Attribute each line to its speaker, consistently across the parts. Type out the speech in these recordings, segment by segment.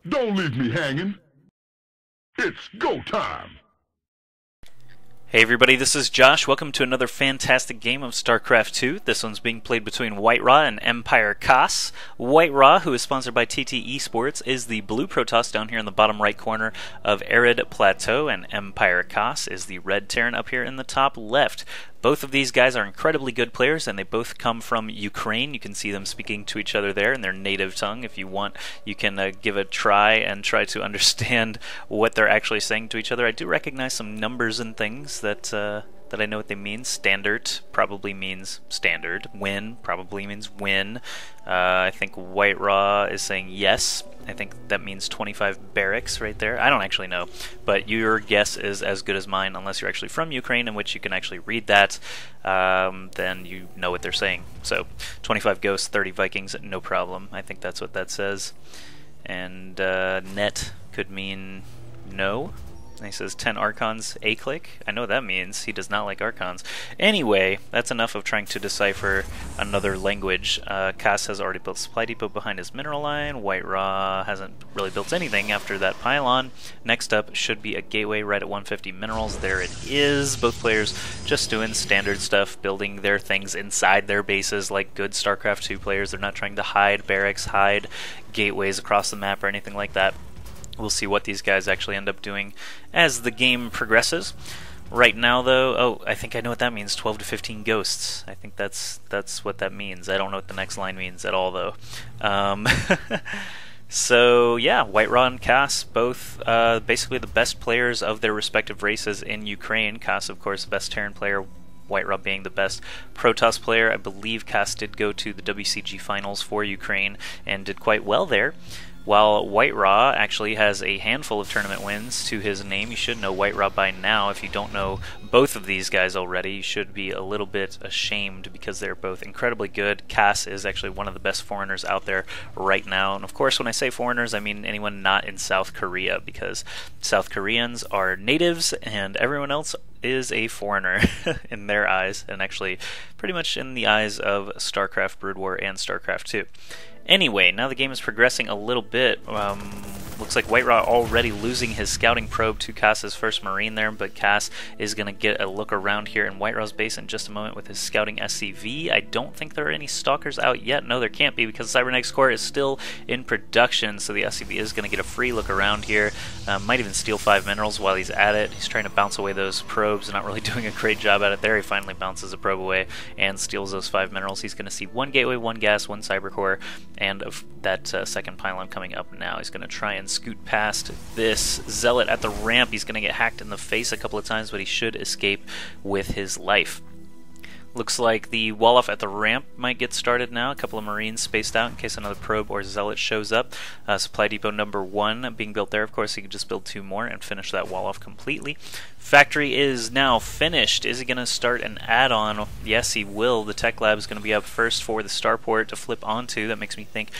Speaker 1: Don't leave me hanging. It's go time.
Speaker 2: Hey everybody, this is Josh. Welcome to another fantastic game of StarCraft 2. This one's being played between WhiteRa and Empire.Kas. WhiteRa, who is sponsored by TT Esports, is the blue Protoss down here in the bottom right corner of Arid Plateau, and Empire.Kas is the red Terran up here in the top left. Both of these guys are incredibly good players, and they both come from Ukraine. You can see them speaking to each other there in their native tongue. If you want, you can give a try and try to understand what they're actually saying to each other. I do recognize some numbers and things that I know what they mean. Standard probably means standard. Win probably means win. I think WhiteRa is saying yes. I think that means 25 barracks right there. I don't actually know, but your guess is as good as mine, unless you're actually from Ukraine, in which you can actually read that. Then you know what they're saying. So 25 ghosts, 30 Vikings, no problem. I think that's what that says. And net could mean no. And he says 10 Archons, A-click. I know what that means. He does not like Archons. Anyway, that's enough of trying to decipher another language. Kas has already built a supply depot behind his mineral line. WhiteRa hasn't really built anything after that pylon. Next up should be a gateway right at 150 minerals. There it is. Both players just doing standard stuff, building their things inside their bases like good StarCraft 2 players. They're not trying to hide barracks, hide gateways across the map or anything like that. We'll see what these guys actually end up doing as the game progresses. Right now, though, I think I know what that means, 12 to 15 ghosts. I think that's what that means. I don't know what the next line means at all, though. So, yeah, WhiteRa and Kas, both basically the best players of their respective races in Ukraine. Kas, of course, the best Terran player, WhiteRa being the best Protoss player. I believe Kas did go to the WCG finals for Ukraine and did quite well there. While WhiteRa actually has a handful of tournament wins to his name. You should know WhiteRa by now. If you don't know both of these guys already, you should be a little bit ashamed because they're both incredibly good. Kas is actually one of the best foreigners out there right now. And of course, when I say foreigners, I mean anyone not in South Korea, because South Koreans are natives and everyone else is a foreigner in their eyes, and actually pretty much in the eyes of StarCraft Brood War and StarCraft 2. Anyway, now the game is progressing a little bit. Looks like WhiteRa already losing his scouting probe to Kas's first Marine there, but Kas is going to get a look around here in WhiteRa's base in just a moment with his scouting SCV. I don't think there are any stalkers out yet. No, there can't be, because the Cybernetics Core is still in production, so the SCV is going to get a free look around here. Might even steal 5 minerals while he's at it. He's trying to bounce away those probes, not really doing a great job at it there. He finally bounces a probe away and steals those 5 minerals. He's going to see 1 gateway, 1 gas, 1 cyber core, and that second pylon coming up now. He's going to try and scoot past this zealot at the ramp. He's going to get hacked in the face a couple of times, but he should escape with his life. Looks like the wall-off at the ramp might get started now. A couple of Marines spaced out in case another probe or zealot shows up. Supply depot number 1 being built there. Of course, he could just build 2 more and finish that wall-off completely. Factory is now finished. Is he going to start an add-on? Yes, he will. The tech lab is going to be up first for the starport to flip onto. That makes me think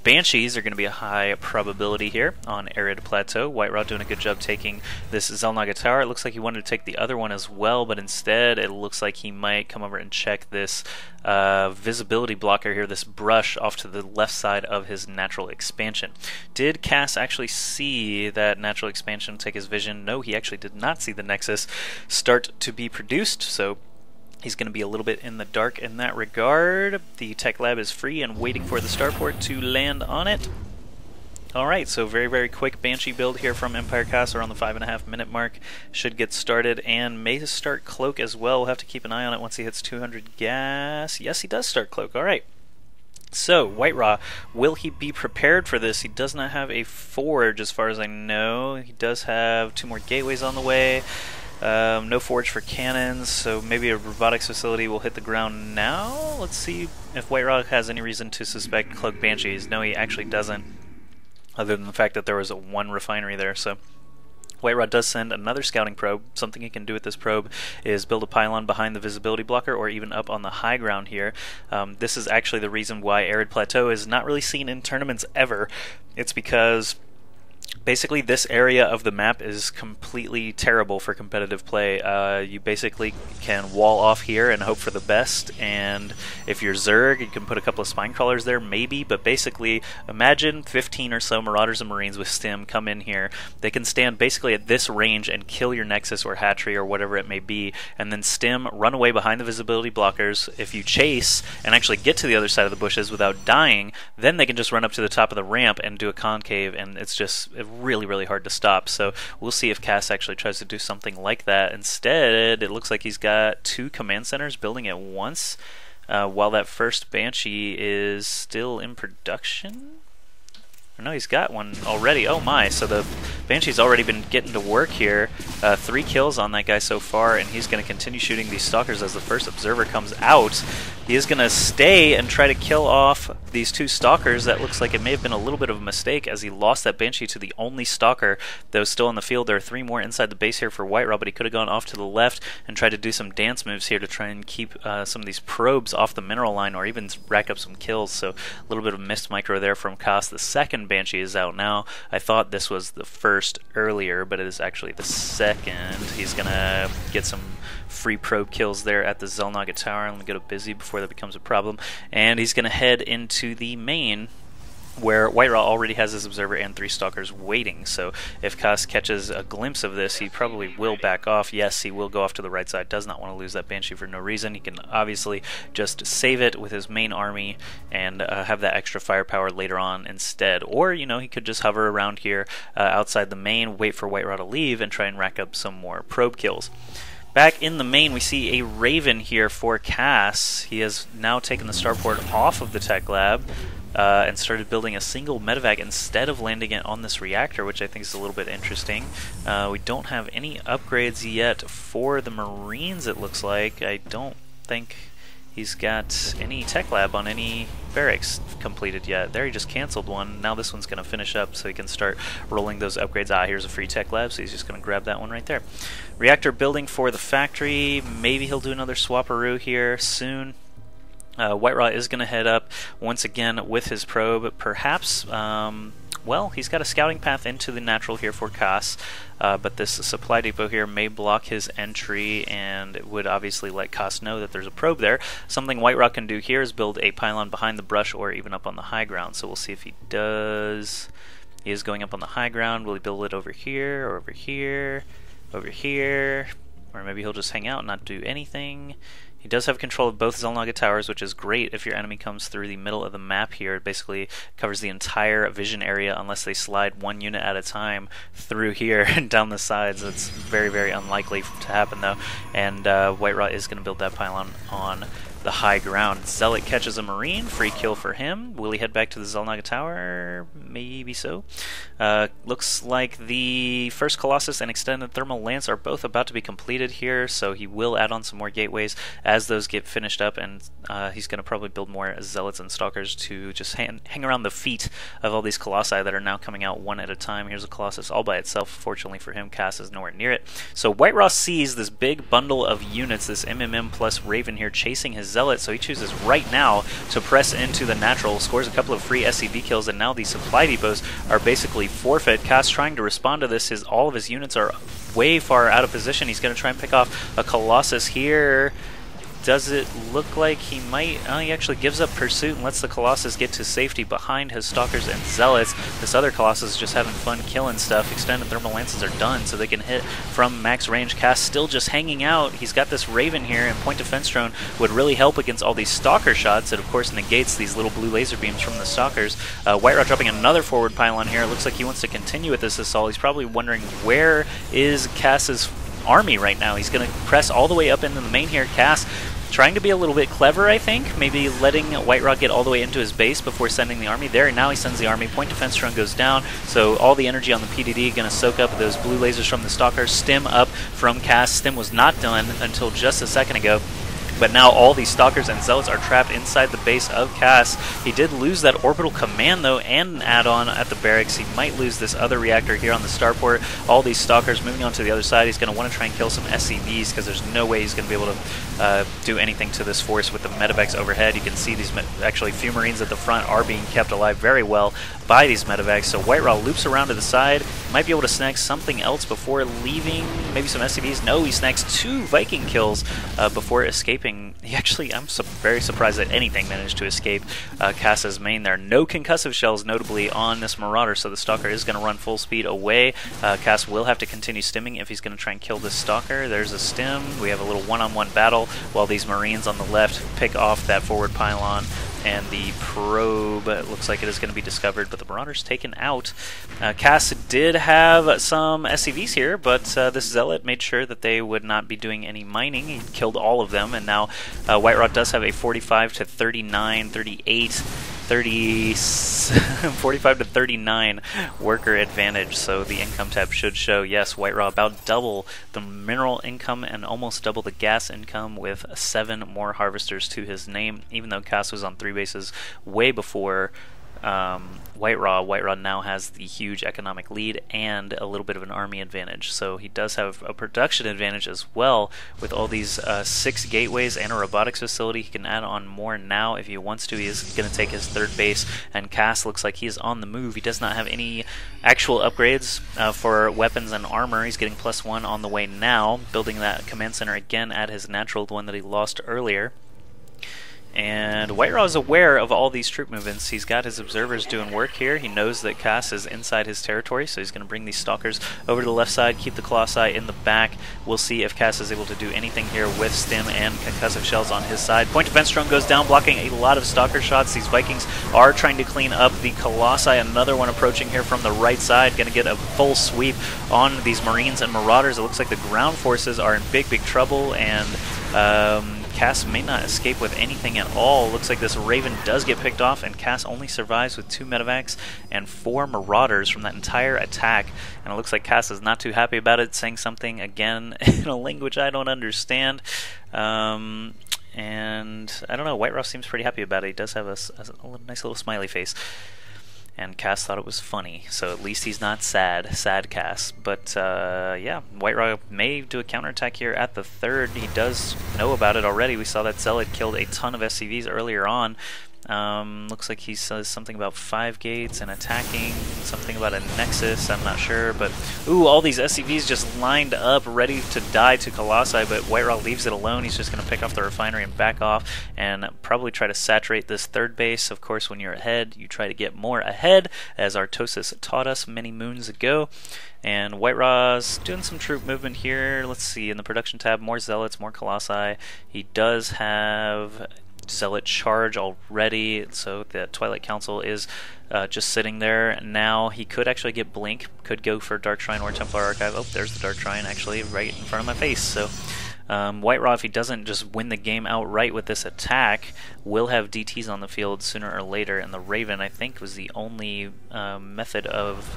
Speaker 2: Banshees are going to be a high probability here on Arid Plateau. WhiteRa doing a good job taking this Xel'Naga Tower. It looks like he wanted to take the other one as well, but instead it looks like he might come over and check this visibility blocker here, this brush off to the left side of his natural expansion. Did Kas actually see that natural expansion take his vision? No, he actually did not see the Nexus start to be produced, so he's going to be a little bit in the dark in that regard. The tech lab is free and waiting for the starport to land on it. Alright, so very, very quick Banshee build here from Empire.Kas around the 5.5 minute mark. Should get started and may start Cloak as well. We'll have to keep an eye on it once he hits 200 gas. Yes, he does start Cloak. Alright. So, WhiteRa, will he be prepared for this? He does not have a forge as far as I know. He does have 2 more gateways on the way. No forge for cannons, so maybe a robotics facility will hit the ground now. Let's see if WhiteRa has any reason to suspect Cloak Banshees. No, he actually doesn't, other than the fact that there was 1 refinery there. So WhiteRa does send another scouting probe. Something he can do with this probe is build a pylon behind the visibility blocker or even up on the high ground here. This is actually the reason why Arid Plateau is not really seen in tournaments ever. It's because Basically, this area of the map is completely terrible for competitive play. You basically can wall off here and hope for the best, and if you're Zerg, you can put a couple of spine crawlers there, maybe, but basically, imagine 15 or so Marauders and Marines with Stim come in here. They can stand basically at this range and kill your Nexus or Hatchery or whatever it may be, and then Stim, run away behind the visibility blockers. If you chase and actually get to the other side of the bushes without dying, then they can just run up to the top of the ramp and do a concave, and it's just really hard to stop. So we'll see if Kas actually tries to do something like that. Instead, it looks like he's got 2 command centers building at once, while that first Banshee is still in production. No, he's got one already. Oh my, so the Banshee's already been getting to work here. 3 kills on that guy so far, and he's going to continue shooting these Stalkers as the first observer comes out. He is going to stay and try to kill off these 2 Stalkers. That looks like it may have been a little bit of a mistake, as he lost that Banshee to the only Stalker that was still in the field. There are 3 more inside the base here for WhiteRa, but he could have gone off to the left and tried to do some dance moves here to try and keep some of these probes off the mineral line, or even rack up some kills. So a little bit of missed micro there from Kas. The second Banshee is out now. I thought this was the first earlier, but it is actually the second. He's gonna get some free probe kills there at the Xel'Naga Tower. Let me go to busy before that becomes a problem. And he's gonna head into the main, where WhiteRa already has his observer and 3 Stalkers waiting. So if Kas catches a glimpse of this, he probably will back off. Yes, he will go off to the right side. Does not want to lose that Banshee for no reason. He can obviously just save it with his main army and have that extra firepower later on instead. Or, you know, he could just hover around here outside the main, wait for WhiteRa to leave, and try and rack up some more probe kills. Back in the main, we see a Raven here for Kas. He has now taken the starport off of the tech lab, and started building a single medevac instead of landing it on this reactor, which I think is a little bit interesting. We don't have any upgrades yet for the Marines, it looks like. I don't think he's got any tech lab on any barracks completed yet. There, he just canceled one. Now this one's going to finish up so he can start rolling those upgrades. Ah, here's a free tech lab, so he's just going to grab that one right there. Reactor building for the factory. Maybe he'll do another swapperoo here soon. WhiteRa is going to head up once again with his probe. Perhaps, well, he's got a scouting path into the natural here for Kas, but this supply depot here may block his entry, and it would obviously let Kas know that there's a probe there. Something WhiteRa can do here is build a pylon behind the brush or even up on the high ground, so we'll see if he does. He is going up on the high ground. Will he build it over here, or over here, over here, or maybe he'll just hang out and not do anything? He does have control of both Xel'Naga towers, which is great if your enemy comes through the middle of the map here. It basically covers the entire vision area unless they slide 1 unit at a time through here and down the sides. It's very unlikely to happen, though. And WhiteRa is going to build that pylon on the high ground. Zealot catches a Marine, free kill for him. Will he head back to the Xel'Naga Tower? Maybe so. Looks like the first Colossus and extended thermal lance are both about to be completed here, so he will add on some more gateways as those get finished up, and he's going to probably build more Zealots and Stalkers to just hang around the feet of all these Colossi that are now coming out one at a time. Here's a Colossus all by itself. Fortunately for him, Kas is nowhere near it. So WhiteRa sees this big bundle of units, this MMM plus Raven here, chasing his Zealot, so he chooses right now to press into the natural, scores a couple of free SCV kills, and now these supply depots are basically forfeit. Kas trying to respond to this. All of his units are way far out of position. He's going to try and pick off a Colossus here. Does it look like he might? He actually gives up pursuit and lets the Colossus get to safety behind his Stalkers and Zealots. This other Colossus is just having fun killing stuff. Extended thermal lances are done, so they can hit from max range. Kas still just hanging out. He's got this Raven here, and point defense drone would really help against all these Stalker shots. It, of course, negates these little blue laser beams from the Stalkers. WhiteRa dropping another forward pylon here. It looks like he wants to continue with this assault. He's probably wondering, where is Kas's army right now? He's going to press all the way up into the main here. Kas trying to be a little bit clever, I think. Maybe letting WhiteRa get all the way into his base before sending the army there. Now he sends the army. Point defense drone goes down, so all the energy on the PDD going to soak up those blue lasers from the Stalkers. Stim up from Kas. Stim was not done until just a second ago. But now all these Stalkers and Zealots are trapped inside the base of Kas. He did lose that orbital command though, and an add-on at the barracks. He might lose this other reactor here on the starport. All these Stalkers moving on to the other side. He's going to want to try and kill some SCVs because there's no way he's going to be able to do anything to this force with the medevacs overhead. You can see these actually few Marines at the front are being kept alive very well by these medevacs. So WhiteRa loops around to the side, might be able to snag something else before leaving. Maybe some SCVs. No, he snags 2 Viking kills before escaping. He actually, I'm very surprised that anything managed to escape Kas's main there. No concussive shells, notably, on this Marauder, so the Stalker is going to run full speed away. Kas will have to continue stimming if he's going to try and kill this Stalker. There's a stim. We have a little one-on-one battle while these Marines on the left pick off that forward pylon. And the probe looks like it is going to be discovered, but the Marauder's taken out. Kas did have some SCVs here, but this Zealot made sure that they would not be doing any mining. He killed all of them, and now WhiteRa does have a 45 to 39, 38, 30, 45 to 39 worker advantage, so the income tab should show, yes, WhiteRa about double the mineral income and almost double the gas income with 7 more harvesters to his name, even though Kas was on 3 bases way before WhiteRa. WhiteRa now has the huge economic lead and a little bit of an army advantage, so he does have a production advantage as well with all these 6 gateways and a robotics facility. He can add on more now if he wants to. He is going to take his 3rd base, and Kas looks like he is on the move. He does not have any actual upgrades for weapons and armor. He's getting +1 on the way now, building that command center again at his natural, the one that he lost earlier. And WhiteRa is aware of all these troop movements. He's got his observers doing work here. He knows that Kas is inside his territory, so he's going to bring these Stalkers over to the left side, keep the Colossi in the back. We'll see if Kas is able to do anything here with stim and concussive shells on his side. Point defense drone goes down, blocking a lot of Stalker shots. These Vikings are trying to clean up the Colossi. Another one approaching here from the right side, going to get a full sweep on these Marines and Marauders. It looks like the ground forces are in big trouble, and Kas may not escape with anything at all. Looks like this Raven does get picked off, and Kas only survives with 2 medevacs and 4 Marauders from that entire attack. And it looks like Kas is not too happy about it, saying something again in a language I don't understand. And I don't know, WhiteRa seems pretty happy about it. He does have a nice little smiley face. And Kas thought it was funny, so at least he's not sad Kas. But yeah, WhiteRa may do a counterattack here at the 3rd. He does know about it already. We saw that Zealot killed a ton of SCVs earlier on. Looks like he says something about 5 gates and attacking, something about a nexus, I'm not sure, but ooh, all these SCVs just lined up ready to die to Colossi, but WhiteRa leaves it alone. He's just going to pick off the refinery and back off and probably try to saturate this 3rd base. Of course, when you're ahead, you try to get more ahead, as Artosis taught us many moons ago. And WhiteRa's doing some troop movement here. Let's see, in the production tab, more Zealots, more Colossi. He does have Zealot charge already, so the Twilight Council is just sitting there. Now he could actually get Blink, could go for Dark Shrine or Templar Archive. Oh, there's the Dark Shrine actually right in front of my face. So WhiteRa, if he doesn't just win the game outright with this attack, will have DTs on the field sooner or later, and the Raven, I think, was the only method of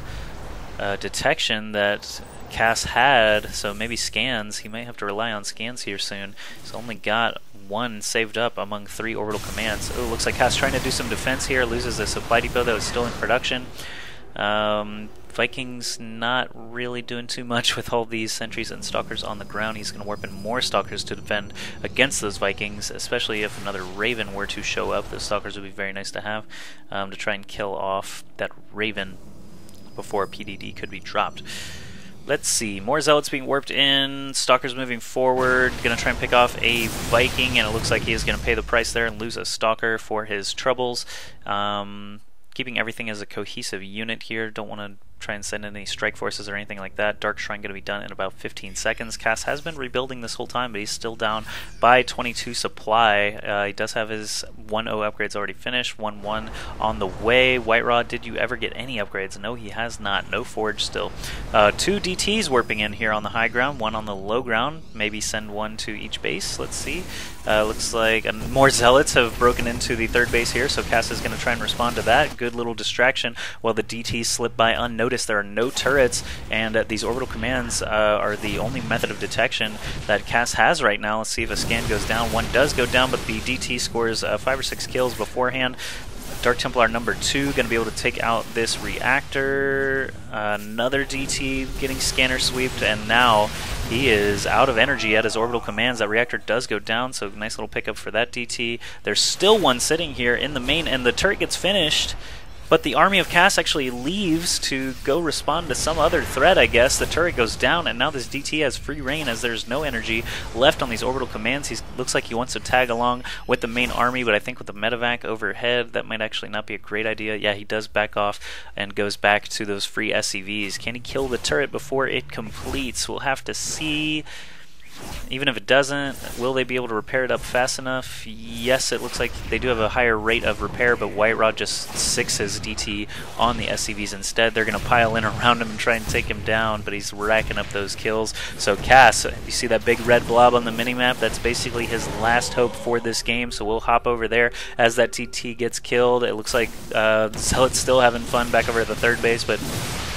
Speaker 2: detection that Kas had, so maybe scans. He may have to rely on scans here soon. He's only got 1 saved up among 3 orbital commands. Oh, looks like Kas trying to do some defense here, loses the supply depot that was still in production. Vikings not really doing too much with all these sentries and Stalkers on the ground. He's going to warp in more Stalkers to defend against those Vikings, especially if another Raven were to show up. Those Stalkers would be very nice to have to try and kill off that Raven before PDD could be dropped. Let's see, more Zealots being warped in, Stalkers moving forward, gonna try and pick off a Viking, and it looks like he is gonna pay the price there and lose a Stalker for his troubles. Keeping everything as a cohesive unit here, don't want to try and send in any strike forces or anything like that. Dark Shrine going to be done in about 15 seconds. Kas has been rebuilding this whole time, but he's still down by 22 supply. He does have his 1-0 upgrades already finished, 1-1 on the way. WhiteRa, did you ever get any upgrades? No, he has not. No Forge still. 2 DTs warping in here on the high ground, 1 on the low ground. Maybe send 1 to each base. Let's see. Looks like more Zealots have broken into the 3rd base here, so Kas is going to try and respond to that. Good little distraction while the DTs slip by unnoticed notice there are no turrets, and these orbital commands are the only method of detection that Kas has right now. Let's see if a scan goes down. One does go down, but the DT scores 5 or 6 kills beforehand. Dark Templar number 2 going to be able to take out this reactor. Another DT getting scanner sweeped, and now he is out of energy at his orbital commands. That reactor does go down, so nice little pickup for that DT. There's still one sitting here in the main, and the turret gets finished. But the army of Kas actually leaves to go respond to some other threat, I guess. The turret goes down, and now this DT has free reign as there's no energy left on these orbital commands. He looks like he wants to tag along with the main army, but I think with the medevac overhead, that might actually not be a great idea. Yeah, he does back off and goes back to those free SCVs. Can he kill the turret before it completes? We'll have to see. Even if it doesn't, will they be able to repair it up fast enough? Yes, it looks like they do have a higher rate of repair, but WhiteRa just 6s DT on the SCVs instead. They're going to pile in around him and try and take him down, but he's racking up those kills. So Kas, you see that big red blob on the minimap? That's basically his last hope for this game, so we'll hop over there as that TT gets killed. It looks like Zealot's still having fun back over at the third base, but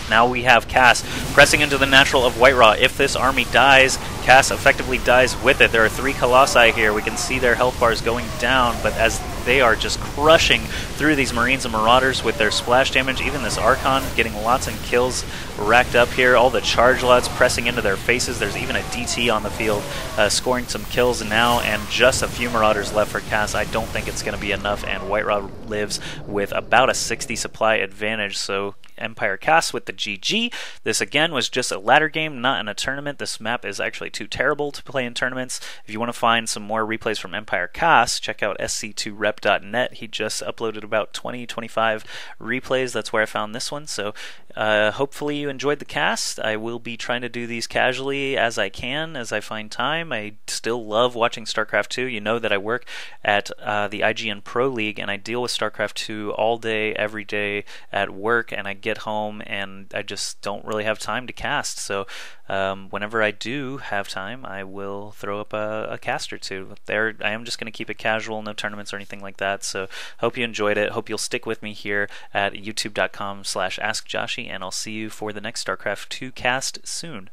Speaker 2: now we have Kas pressing into the natural of WhiteRa. If this army dies, Kas effectively dies with it. There are 3 Colossi here. We can see their health bars going down, but as they are just crushing through these Marines and Marauders with their splash damage, even this Archon getting lots of kills racked up here. All the charge lots pressing into their faces. There's even a DT on the field scoring some kills now, and just a few Marauders left for Kas. I don't think it's going to be enough, and WhiteRa lives with about a 60 supply advantage, so Empire.Kas with the GG. This again was just a ladder game, not in a tournament. This map is actually too terrible to play in tournaments. If you want to find some more replays from Empire.Kas, check out sc2rep.net. He just uploaded about 20-25 replays. That's where I found this one. So hopefully you enjoyed the cast. I will be trying to do these casually as I can, as I find time. I still love watching StarCraft 2. You know that I work at the IGN Pro League, and I deal with StarCraft 2 all day, every day at work, and I get home and I just don't really have time to cast. So whenever I do have time, I will throw up a cast or two. There, I am just going to keep it casual, no tournaments or anything like that. So hope you enjoyed it. Hope you'll stick with me here at youtube.com/AskJoshy, and I'll see you for the next StarCraft 2 cast soon.